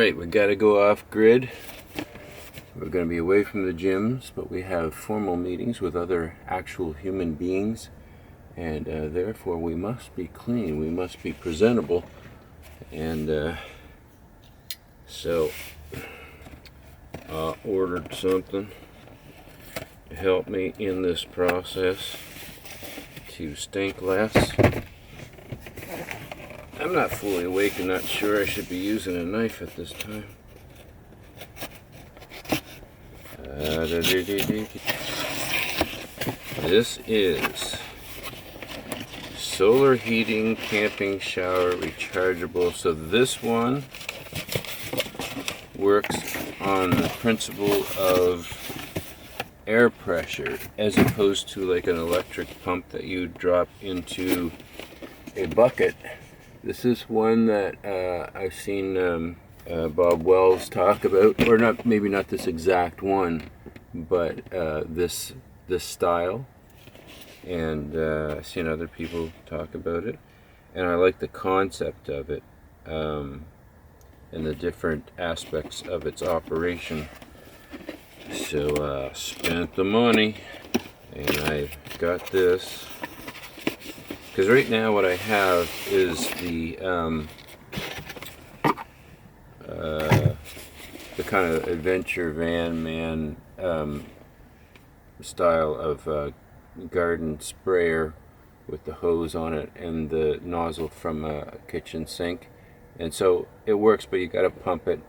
Alright, we gotta go off grid. We're gonna be away from the gyms, but we have formal meetings with other actual human beings, and therefore we must be clean, we must be presentable, and so I ordered something to help me in this process to stink less. I'm not fully awake and not sure I should be using a knife at this time. This is solar heating camping shower rechargeable. So this one works on the principle of air pressure as opposed to like an electric pump that you drop into a bucket. This is one that I've seen Bob Wells talk about, or not, maybe not this exact one, but this style, and I've seen other people talk about it, and I like the concept of it and the different aspects of its operation. So spent the money, and I got this. Because right now what I have is the kind of adventure man style of garden sprayer with the hose on it and the nozzle from a kitchen sink, and so it works, but you got to pump it,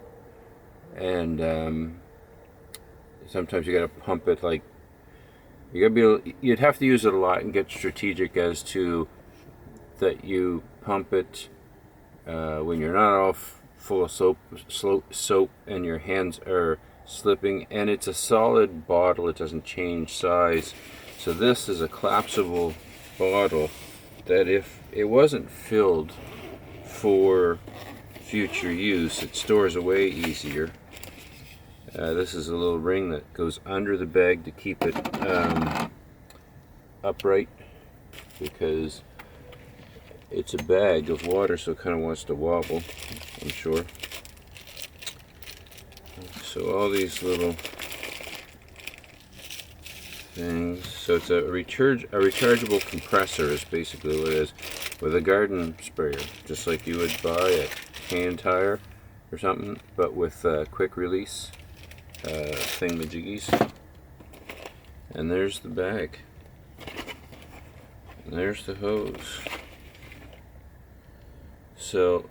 and sometimes you got to pump it like you got to be able, you'd have to use it a lot and get strategic as to that you pump it when you're not all full of soap and your hands are slipping, and it's a solid bottle, it doesn't change size. So this is a collapsible bottle that if it wasn't filled for future use, it stores away easier. This is a little ring that goes under the bag to keep it upright, because it's a bag of water, so it kind of wants to wobble, I'm sure. So all these little things. So it's a rechargeable compressor is basically what it is, with a garden sprayer, just like you would buy at Can Tire or something, but with quick release thingamajiggies. And there's the bag. And there's the hose. So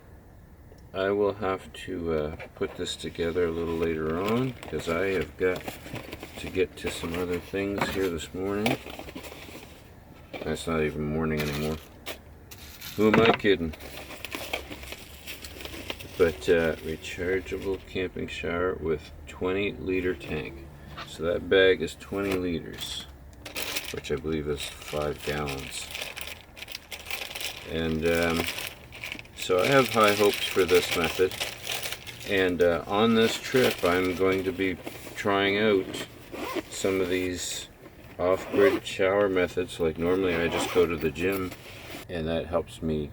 I will have to put this together a little later on, because I have got to get to some other things here this morning. That's not even morning anymore. Who am I kidding? But rechargeable camping shower with 20-liter tank. So that bag is 20 liters, which I believe is 5 gallons. And so I have high hopes for this method. And on this trip, I'm going to be trying out some of these off-grid shower methods. Like normally I just go to the gym, and that helps me,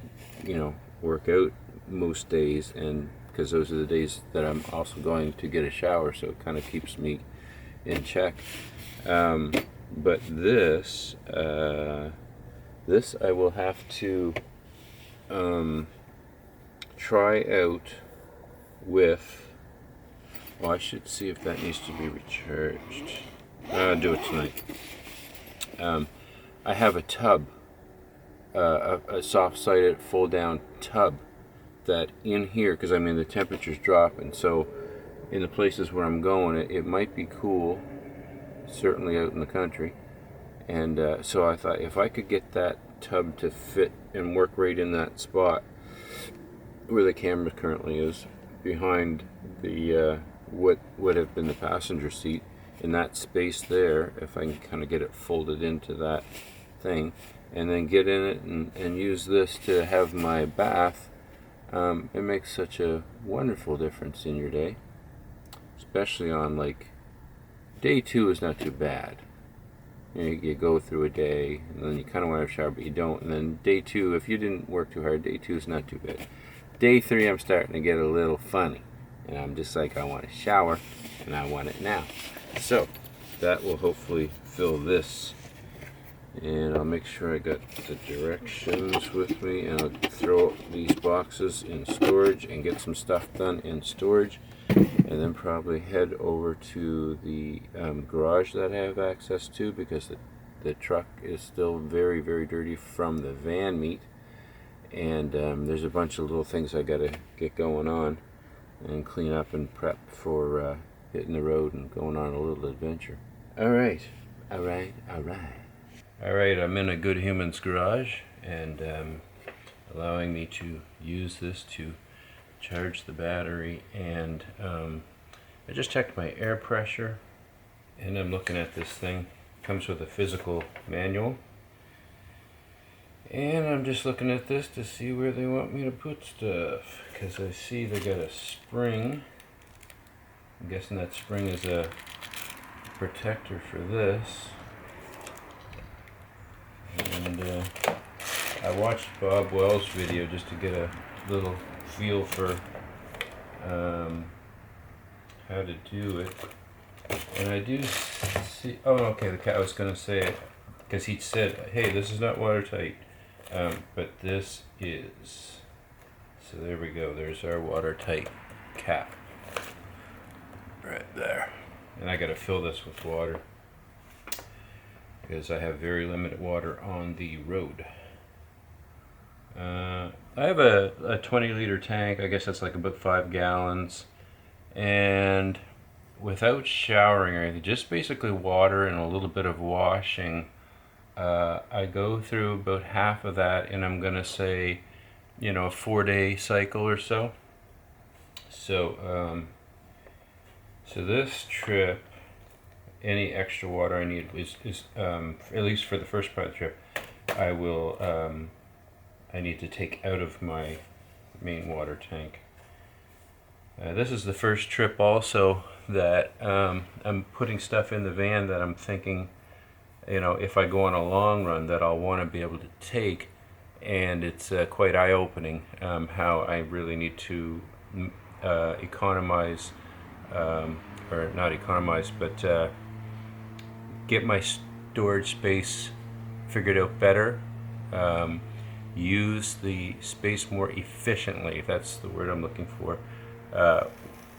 work out most days, and because those are the days that I'm also going to get a shower, so it kind of keeps me in check. But this I will have to try out with, well, I should see if that needs to be recharged. I'll do it tonight. I have a tub, a soft-sided fold-down tub, that in here, because the temperature's dropping, so in the places where I'm going, it might be cool, certainly out in the country, and so I thought if I could get that tub to fit and work right in that spot where the camera currently is, behind the what would have been the passenger seat, in that space there, if I can kind of get it folded into that thing, and then get in it and use this to have my bath, it makes such a wonderful difference in your day, especially on like day 2 is not too bad. You go through a day and then you kind of want to shower, but you don't, and then day 2, if you didn't work too hard, day 2 is not too bad. Day 3, I'm starting to get a little funny, and I'm just like, I want a shower and I want it now. So that will hopefully fill this, and I'll make sure I got the directions with me, and I'll throw these boxes in storage and get some stuff done in storage, and then probably head over to the garage that I have access to, because the truck is still very, very dirty from the van meet, and there's a bunch of little things I gotta get going on and clean up and prep for hitting the road and going on a little adventure. Alright, alright, alright. Alright, I'm in a Good Humans garage, and allowing me to use this to charge the battery, and I just checked my air pressure, and I'm looking at this thing. It comes with a physical manual, and I'm just looking at this to see where they want me to put stuff, because I see they got a spring. I'm guessing that spring is a protector for this. And I watched Bob Wells' video just to get a little feel for how to do it. And I do see, oh okay, I was going to say, because he said, hey, this is not watertight, but this is. So there we go, there's our watertight cap. Right there. And I got to fill this with water, because I have very limited water on the road. I have a 20-liter tank. I guess that's like about 5 gallons, and without showering or anything, just basically water and a little bit of washing, I go through about half of that, and I'm gonna say, you know, a 4-day cycle or so. So so this trip, any extra water I need is at least for the first part of the trip, I will I need to take out of my main water tank. This is the first trip also that I'm putting stuff in the van that I'm thinking, you know, if I go on a long run, that I'll want to be able to take, and it's quite eye-opening how I really need to economize, or not economize, but get my storage space figured out better, use the space more efficiently, if that's the word I'm looking for,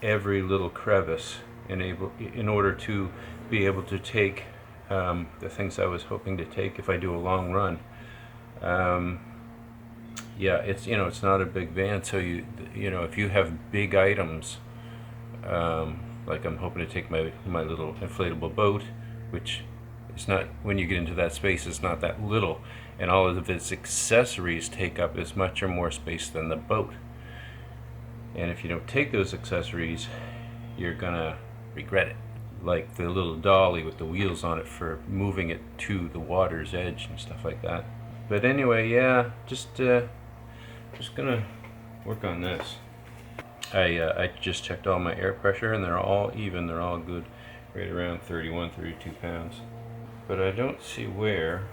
every little crevice, in order to be able to take the things I was hoping to take if I do a long run. Yeah, it's, you know, it's not a big van, so you know, if you have big items, like I'm hoping to take my little inflatable boat, which is not, when you get into that space, it's not that little, and all of its accessories take up as much or more space than the boat. And if you don't take those accessories, you're gonna regret it. Like the little dolly with the wheels on it for moving it to the water's edge and stuff like that. But anyway, yeah, just gonna work on this. I just checked all my air pressure, and they're all even, they're all good, right around 31, 32 pounds. But I don't see where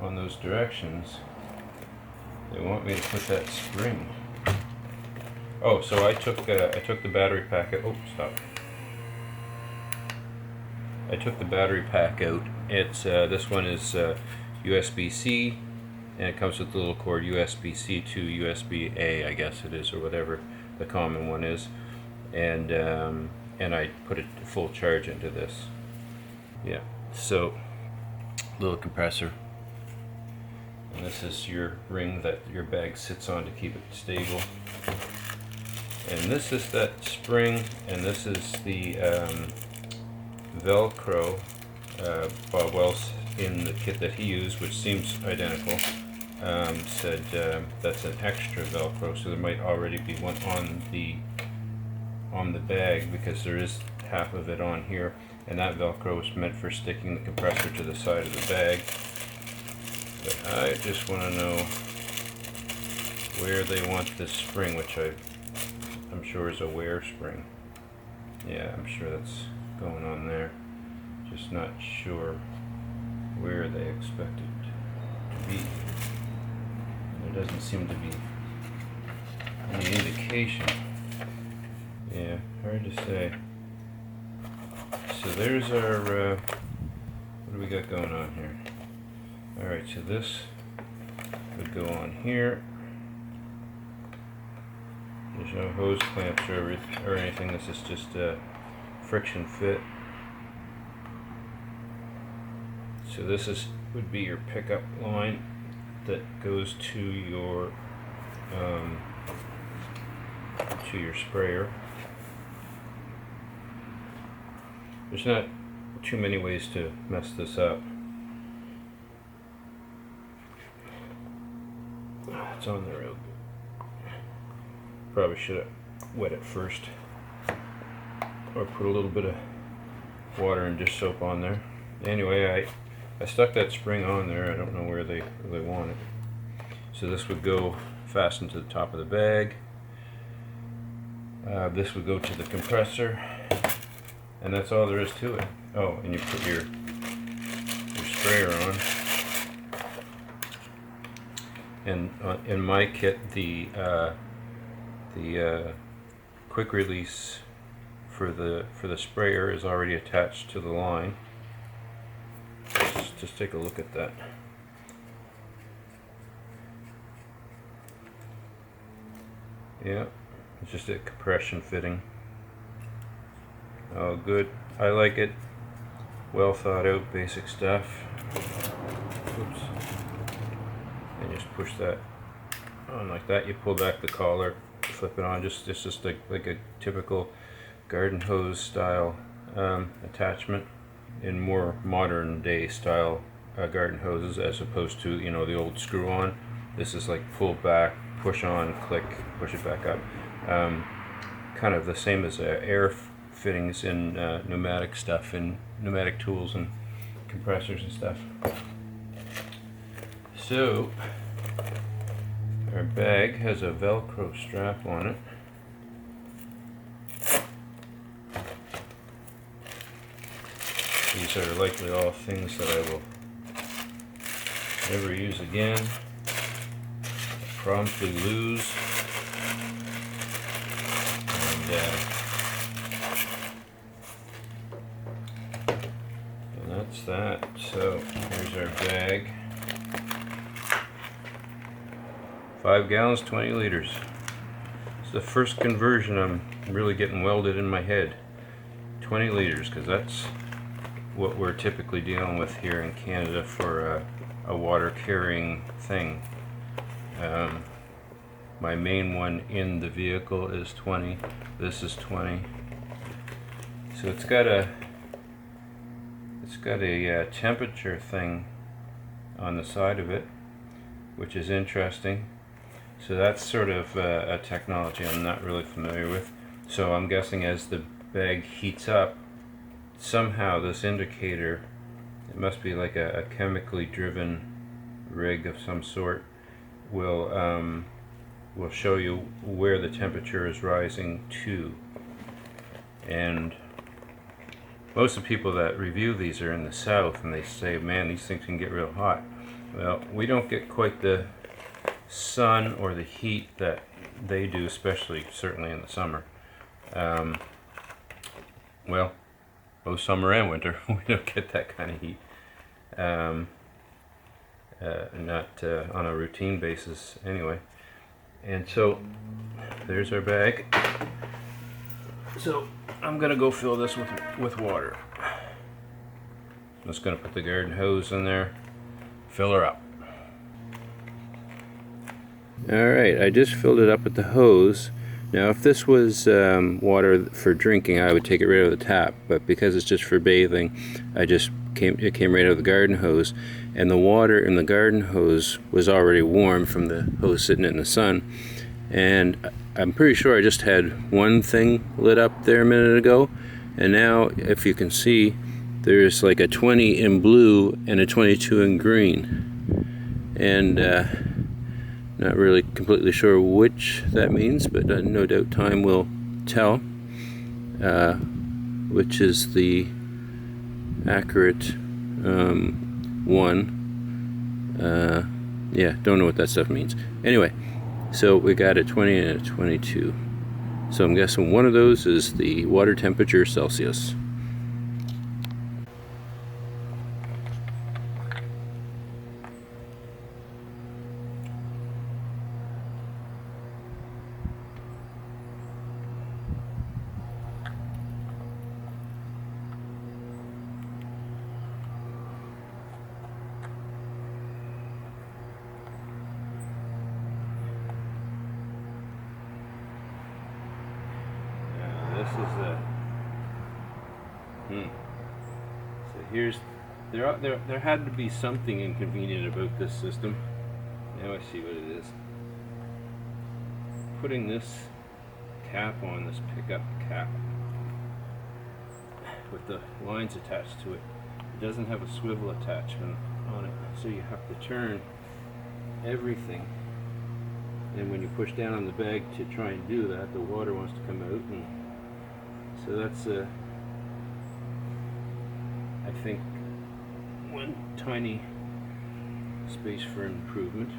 on those directions they want me to put that spring. Oh, so I took the battery pack out. Oh, stop. I took the battery pack out. It's this one is USB-C, and it comes with the little cord USB-C to USB-A, I guess it is, or whatever the common one is. And I put a full charge into this. Yeah, so little compressor. And this is your ring that your bag sits on to keep it stable. And this is that spring, and this is the Velcro. Bob Wells, in the kit that he used, which seems identical, said that's an extra Velcro, so there might already be one on the bag, because there is half of it on here, and that Velcro is meant for sticking the compressor to the side of the bag. But I just want to know where they want this spring, which I'm sure is a wear spring. Yeah, I'm sure that's going on there. Just not sure where they expect it to be. There doesn't seem to be any indication. Yeah, hard to say. So there's our, what do we got going on here? Alright, so this would go on here. There's no hose clamps or anything, this is just a friction fit. So this would be your pickup line that goes to your sprayer. There's not too many ways to mess this up. It's on there real good. Probably should have wet it first, or put a little bit of water and dish soap on there. Anyway, I stuck that spring on there. I don't know where they want it. So this would go fastened to the top of the bag. This would go to the compressor, and that's all there is to it. Oh, and you put your sprayer on. And in my kit, the quick release for the sprayer is already attached to the line. Just take a look at that. Yeah, it's just a compression fitting. Oh, good. I like it. Well thought out, basic stuff. Oops. And just push that on like that. You pull back the collar, flip it on. Just like a typical garden hose style attachment in more modern day style garden hoses, as opposed to, you know, the old screw on. This is like pull back, push on, click, push it back up. Kind of the same as air fittings in pneumatic stuff, in pneumatic tools and compressors and stuff. So our bag has a Velcro strap on it. These are likely all things that I will never use again, promptly lose, and that's that. So here's our bag. 5 gallons, 20 liters. It's the first conversion I'm really getting welded in my head. 20 liters, because that's what we're typically dealing with here in Canada for a water carrying thing. My main one in the vehicle is 20. This is 20. So it's got a temperature thing on the side of it, which is interesting. So that's sort of a technology I'm not really familiar with. So I'm guessing as the bag heats up, somehow this indicator, it must be like a chemically driven rig of some sort, will show you where the temperature is rising to. And most of the people that review these are in the south, and they say, man, these things can get real hot. Well, we don't get quite the sun or the heat that they do, especially certainly in the summer. Well, both summer and winter, we don't get that kind of heat. Not on a routine basis anyway. And so there's our bag. So I'm gonna go fill this with water. I'm just gonna put the garden hose in there, fill her up. Alright, I just filled it up with the hose. Now if this was water for drinking, I would take it right out of the tap, but because it's just for bathing, it came right out of the garden hose, and the water in the garden hose was already warm from the hose sitting in the sun. And I'm pretty sure I just had one thing lit up there a minute ago, and now if you can see, there's like a 20 in blue and a 22 in green, and not really completely sure which that means, but no doubt time will tell which is the accurate one. Yeah, don't know what that stuff means. Anyway, so we got a 20 and a 22. So I'm guessing one of those is the water temperature Celsius. This is so here's there had to be something inconvenient about this system. Now I see what it is. Putting this cap on, this pickup cap with the lines attached to it, it doesn't have a swivel attachment on it, so you have to turn everything. And when you push down on the bag to try and do that, the water wants to come out, and so that's I think one tiny space for improvement.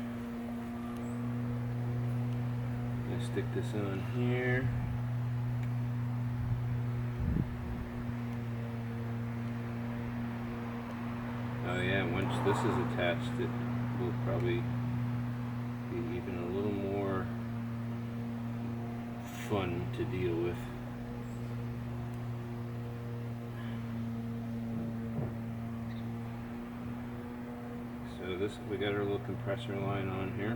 I'm gonna stick this on here. Oh yeah, once this is attached, it will probably be even a little more fun to deal with. So this, we got our little compressor line on here.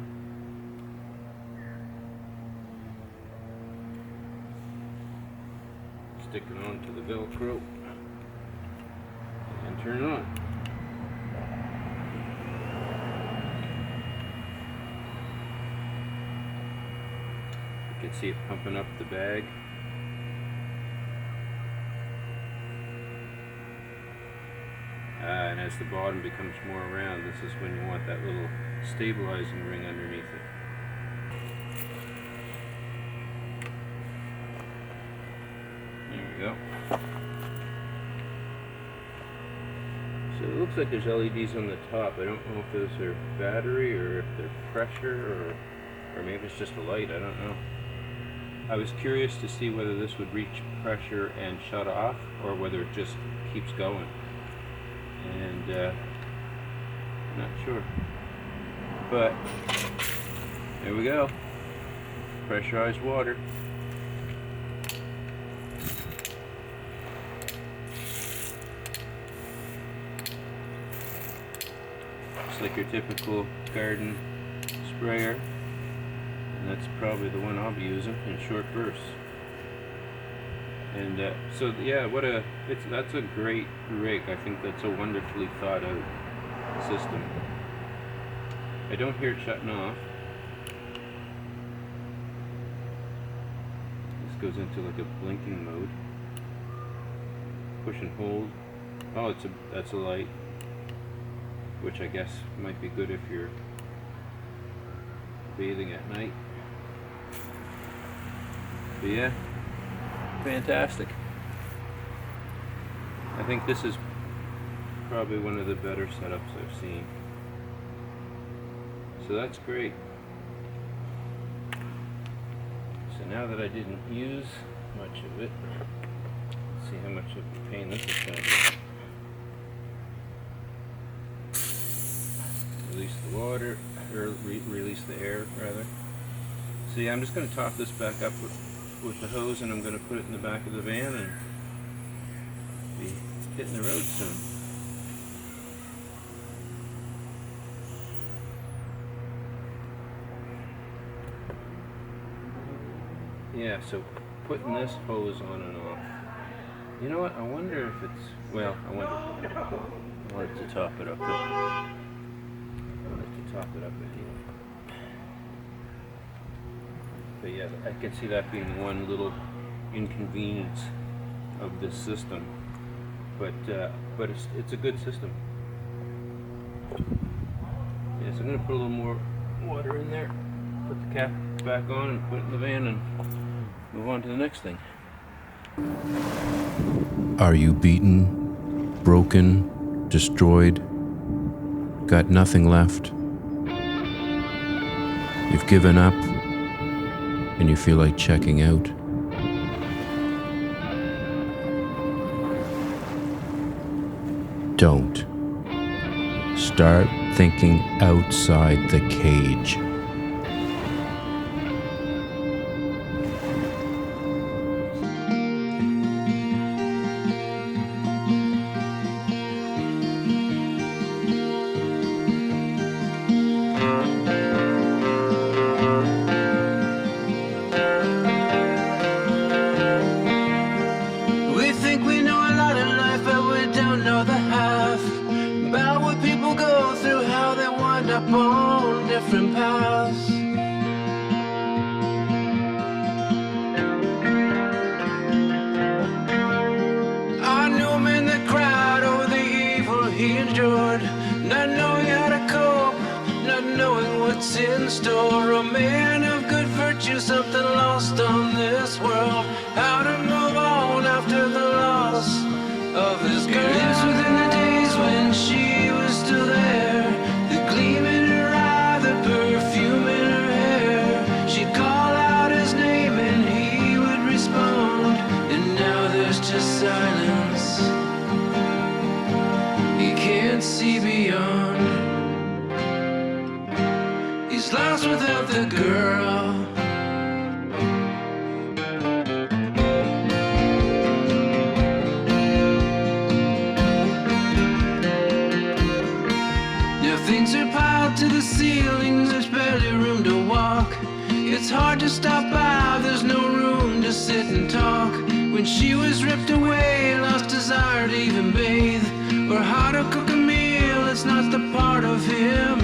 Stick it on to the Velcro and turn it on. You can see it pumping up the bag. And as the bottom becomes more round, this is when you want that little stabilizing ring underneath it. There we go. So it looks like there's LEDs on the top. I don't know if those are battery or if they're pressure or maybe it's just a light. I don't know. I was curious to see whether this would reach pressure and shut off or whether it just keeps going. And I'm not sure, but there we go, pressurized water. Just like your typical garden sprayer, and that's probably the one I'll be using in short bursts. And so yeah, that's a great rig. I think that's a wonderfully thought out system. I don't hear it shutting off. This goes into like a blinking mode. Push and hold. Oh, that's a light, which I guess might be good if you're bathing at night. But yeah. Fantastic. I think this is probably one of the better setups I've seen. So that's great. So now that I didn't use much of it, let's see how much of a pain this is going to be. Release the water, or release the air rather. So yeah, I'm just going to top this back up with the hose, and I'm going to put it in the back of the van and be hitting the road soon. Yeah, so putting this hose on and off. You know what? I wonder if it's, well, I wanted to top it up. I wanted to top it up anyway. But yeah, I can see that being one little inconvenience of this system, but it's a good system. Yeah, so I'm going to put a little more water in there, put the cap back on, and put it in the van, and move on to the next thing. Are you beaten, broken, destroyed, got nothing left? You've given up, and you feel like checking out. Don't. Start thinking outside the cage. We think we know a lot in life, but we don't know the half about what people go through, how they wind up on different paths. I knew him in the crowd over the evil he endured, not knowing how to cope, not knowing what's in store. A man of good virtue, something lost on this world, how to move on after the loss of his girl. He lives within the days when she was still there, the gleam in her eye, the perfume in her hair. She'd call out his name and he would respond, and now there's just silence. He can't see beyond. He's lost without the girl. Things are piled to the ceiling, there's barely room to walk. It's hard to stop by, there's no room to sit and talk. When she was ripped away, lost desire to even bathe, or how to cook a meal, it's not the part of him